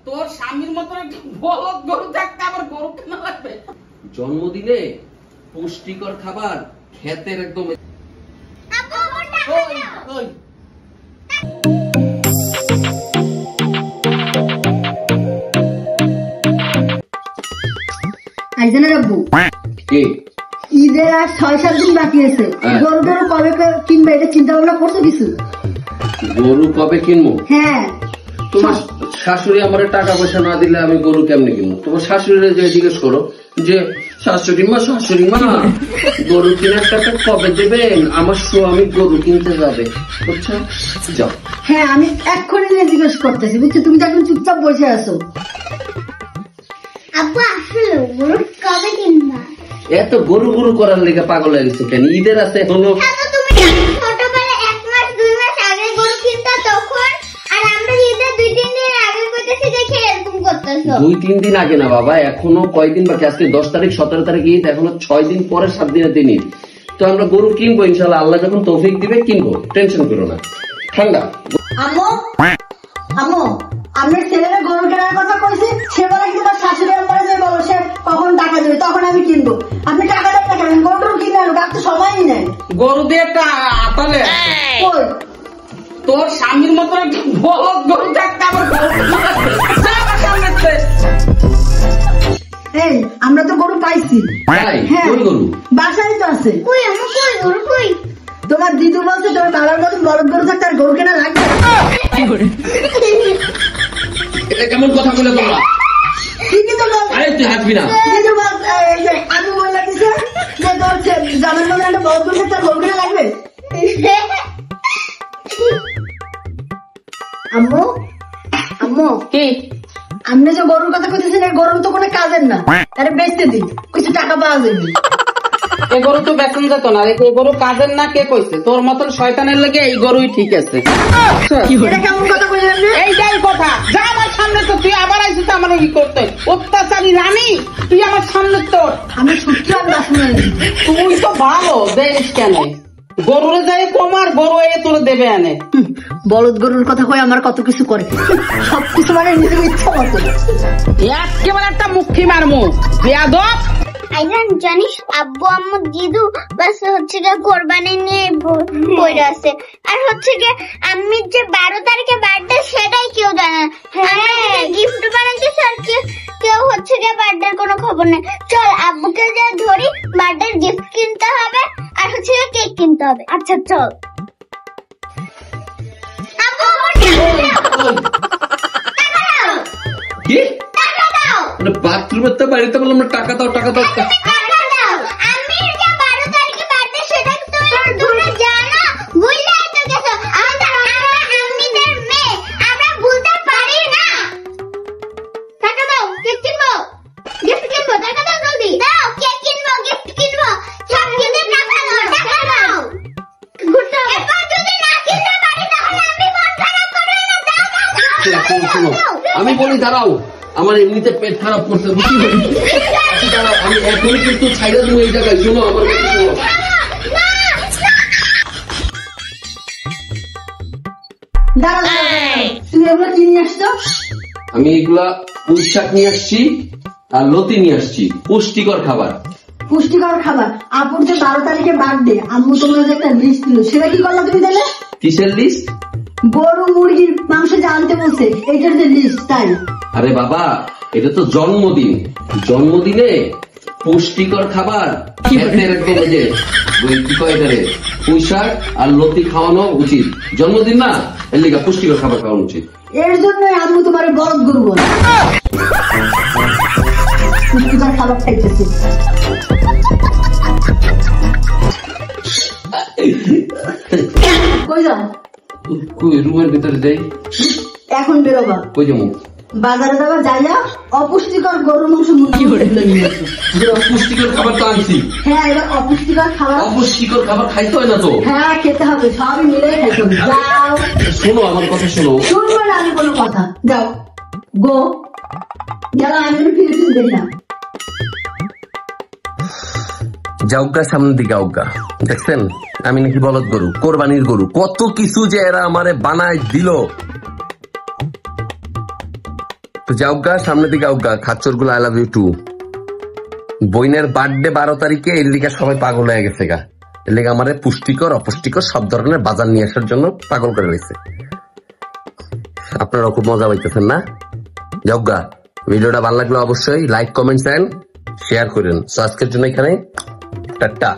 তোর স্বামীর মতো একটা বলদ গরু থাকতে আবার গরু কেন লাগবে? জন্মদিনে পুষ্টিকর খাবার খেতের একদম ঈদের আর 6-7 দিন বাকি আছে। গরু টরু কবে কিনবে এটা চিন্তা ভাবনা করছো কিছু? গরু কবে কিনবো? হ্যাঁ, তোমার শাশুড়ি আমার টাকা পয়সা না দিলে আমি গরু কেমনে কিনবো? তোমার শাশুড়ি যে জিজ্ঞেস করো যে শাশুড়ি মা গরু কেনার টাকা কবে দেবেন? আমার স্বামী গরু কিনতে যাবে, বুঝছো? যাও। হ্যাঁ, আমি এক্ষুনি জিজ্ঞেস করতেছি, বুঝছো? তুমি তো এখন চুপচাপ বসে আছো। আব্বু আসলে গরু কবে কিনবা? এত গরু গরু করার লেগে পাগল হয়ে গেছে কেন? ঈদের আছে এখনো। ছোটবেলায় 1 মাস 2 মাস আগে গরু কিনতা তখন, আর আমরা ঈদের 2-3 দিন আগে কইতেছি দেখে এরকম করতেছো। 2-3 দিন আগে না বাবা, এখনো কয়দিন বাকি। আজকে 10 তারিখ, 17 তারিখ ঈদ, এখনো 6 দিন পরে 7 দিনের দিন ঈদ। তো আমরা গরু কিনবো ইনশাল্লাহ, আল্লাহ যখন তৌফিক দিবে কিনবো, টেনশন করো না। ঠান্ডা আম্মু, আম্মু, আপনার ছেলেরা গরু কেনার কথা কইছি, সে বলে কিন্তু তার শাশুড়ি আমার যে বলো সে কখন টাকা দেবে তখন আমি কিনবো। আপনি টাকা দেন না কেন? গরু কিনে আনো, তার তো সময়ই নেই। গরু দিয়ে একটা আতালে কই তোর স্বামীর মতো একটা বলদ গরু থাকতে আবার গরু কেন লাগবে? যা আমার সামনে থেকে। এই আমরা তো গরু পাইছি। তাই? হ্যাঁ, কোন গরু? বাসায় তো আছে। কই আমি কই গরু কই? তোমার দিদু বলছে তোমার বাবার মতন বলদ গরু থাকতে আর গরু কেনা লাগবে। এটা কেমন কথা বলে তোমরা? ঠিকই তো বল। আরে তুই হাসবি না। দিদু বল, এই যে আমি বললাম যে তোর জামার মতন একটা বলদ গরু থাকতে আর গরু কেনা লাগবে। আম্মু, আম্মু, কি আপনি যে গরুর কথা কইতেছেন এই গরু তো কোনো কাজের না, আরে বেচতে দিন, কিছু টাকা পাওয়া যাবে। এই গরু তো বেতন যেত না। এই গরু কাজের না, কে কইছে? তোর মতন শয়তানের লেগে এই গরুই ঠিক আছে। এটা কেমন কথা কইলেন? এইটাই কথা। যা আমার সামনে তো, তুই আবার আইছিস আমার কি করতে? অত্যাচারী রানী তুই আমার সামনে। তোর আমি সত্যি আর না শুনে তুই তো ভালো দেশ কেন? গরুরে যাই কমার গরু এ তোর দেবে আনে। বলদ গরুর কথা কই আমার কত কিছু করে, সবকিছু মানে নিজের ইচ্ছা মতো। একেবারে একটা মুখি মারমু বেয়াদব। আইজান জানিস আব্বু আম্মু দিদু বাস হচ্ছে গিয়ে কোরবানি নিয়ে পড়ে আছে, আর হচ্ছে গিয়ে আম্মির যে 12 তারিখে বার্থডে সেটাই কেউ জানে না। হ্যাঁ, গিফট বানাতে স্যার কেউ হচ্ছে গিয়ে বার্থডের কোনো খবর নেই। চল আব্বুকে যা ধরি, বার্থডের গিফট কিনতে হবে আর হচ্ছে গিয়ে কেক কিনতে হবে। আচ্ছা চল আব্বু। কি বাথরুমের তো বাড়িতে বললাম টাকা দাও টাকা দাও। আমি বলি দাঁড়াও, আমার এমনিতে পেট খারাপ করছে, বুঝি দাঁড়াও, আমি এখনই কিন্তু ছাইড়া দেবো এই জায়গায়। শোনো আমার কথা শোনো। তুমি এগুলো কি নিয়ে আসছো? আমি এগুলা পুঁই শাক নিয়ে আসছি আর লতি নিয়ে আসছি, পুষ্টিকর খাবার। পুষ্টিকর খাবার। আপুর যে 12 তারিখে বার্থডে, আম্মু তোমার যে একটা লিস্ট দিল সেটা কি করলা তুমি তাহলে? কিসের লিস্ট? গরু মুরগির মাংস যে আনতে বলছে এইটার যে লিস্ট। তাই? আরে বাবা, এটা তো জন্মদিন, জন্মদিনে পুষ্টিকর খাবার খেতের একদম এই যে কি কয় এটারে পুঁই শাক আর লতি খাওয়ানো উচিত। জন্মদিন না, এর লিগা পুষ্টিকর খাবার খাওয়ানো উচিত। এর জন্য আম্মু তোমার বলদ গরু বলে। পুষ্টিকর খাবার খাইতেছি। কই যাও? কই রুমের ভিতরে যাই। এখন বেরোবা? কই যাবো? বাজারে যাবা, যাইয়া অপুষ্টিকর গরুর মাংস মুরগি নিয়ে আসো। পুষ্টিকর খাবার তো আনছি। হ্যাঁ, এবার অপুষ্টিকর খাবার। অপুষ্টিকর খাবার খাইতে হয় না তো? হ্যাঁ, খেতে হবে, সবই মিলে খাইতে হবে। যাও। শোনো আমার কথা শোনো। শুনবো না আমি কোনো কথা। যাও গো, গেলাম আমি ফিরে দেখলাম। যাওগা সামনের দিকে আউগা, দেখছেন আমি নাকি বলদ গরু, কোরবানির গরু, কত কিছু যে এরা আমারে বানায় দিল। তো যাওগা, সামনের দিকে আউগা। খাচ্চর গুলো আই লাভ ইউ টু। বইনের বার্থডে 12 তারিখে, এর লিগে সবাই পাগল হয়ে গেছে গা। এর লিগে আমার পুষ্টিকর অপুষ্টিকর সব ধরনের বাজার নিয়ে আসার জন্য পাগল করে রয়েছে। আপনারা খুব মজা পাইতেছেন না? যাওগা, ভিডিওটা ভালো লাগলে অবশ্যই লাইক, কমেন্টস এন্ড শেয়ার করেন। আজকের জন্য এখানে টাটা।